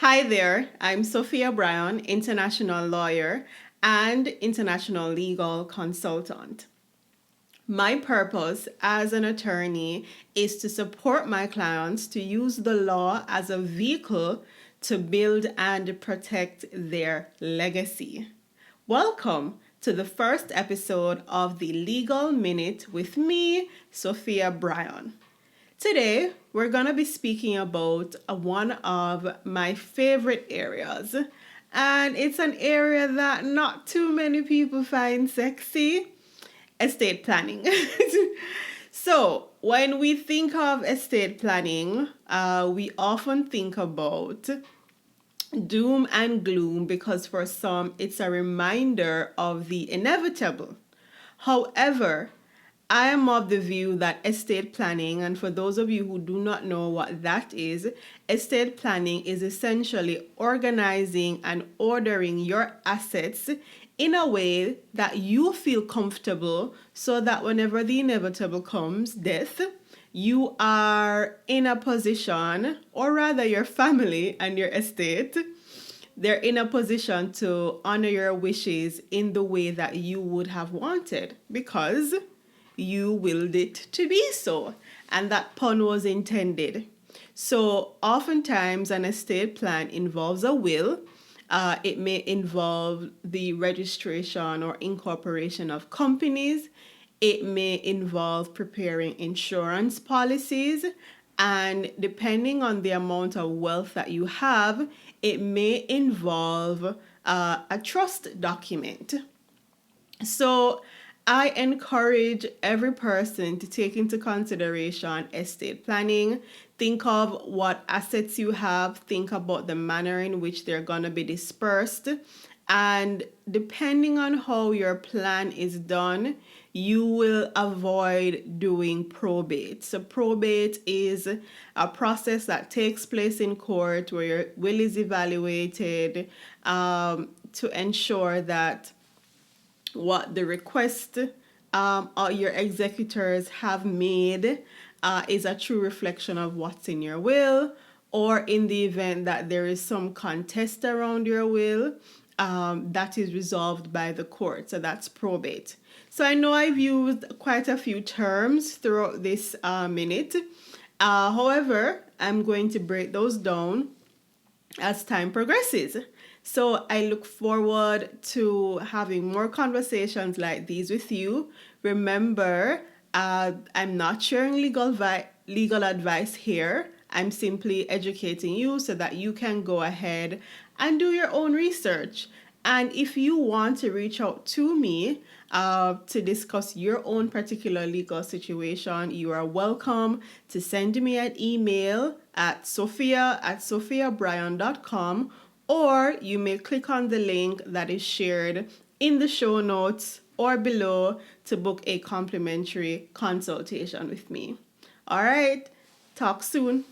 Hi there, I'm Sophia Bryan, international lawyer and international legal consultant. My purpose as an attorney is to support my clients to use the law as a vehicle to build and protect their legacy. Welcome to the first episode of the Legal Minute with me, Sophia Bryan. Today, we're going to be speaking about one of my favorite areas, and it's an area that not too many people find sexy: estate planning. So, when we think of estate planning, we often think about doom and gloom because for some it's a reminder of the inevitable. However, I am of the view that estate planning, and for those of you who do not know what that is, estate planning is essentially organizing and ordering your assets in a way that you feel comfortable so that whenever the inevitable comes, death, you are in a position, or rather your family and your estate, they're in a position to honor your wishes in the way that you would have wanted because you willed it to be so. And that pun was intended. So, oftentimes, an estate plan involves a will. It may involve the registration or incorporation of companies. It may involve preparing insurance policies. And depending on the amount of wealth that you have, it may involve a trust document. So, I encourage every person to take into consideration estate planning. Think of what assets you have, think about the manner in which they're going to be dispersed. And depending on how your plan is done, you will avoid doing probate. So, probate is a process that takes place in court where your will is evaluated to ensure that what the request or your executors have made is a true reflection of what's in your will, or in the event that there is some contest around your will, that is resolved by the court. So that's probate. So I know I've used quite a few terms throughout this minute. However, I'm going to break those down as time progresses. So I look forward to having more conversations like these with you. Remember, I'm not sharing legal advice here. I'm simply educating you so that you can go ahead and do your own research. And if you want to reach out to me to discuss your own particular legal situation, you are welcome to send me an email at sophia@sophiabryan.com, or you may click on the link that is shared in the show notes or below to book a complimentary consultation with me. All right, talk soon.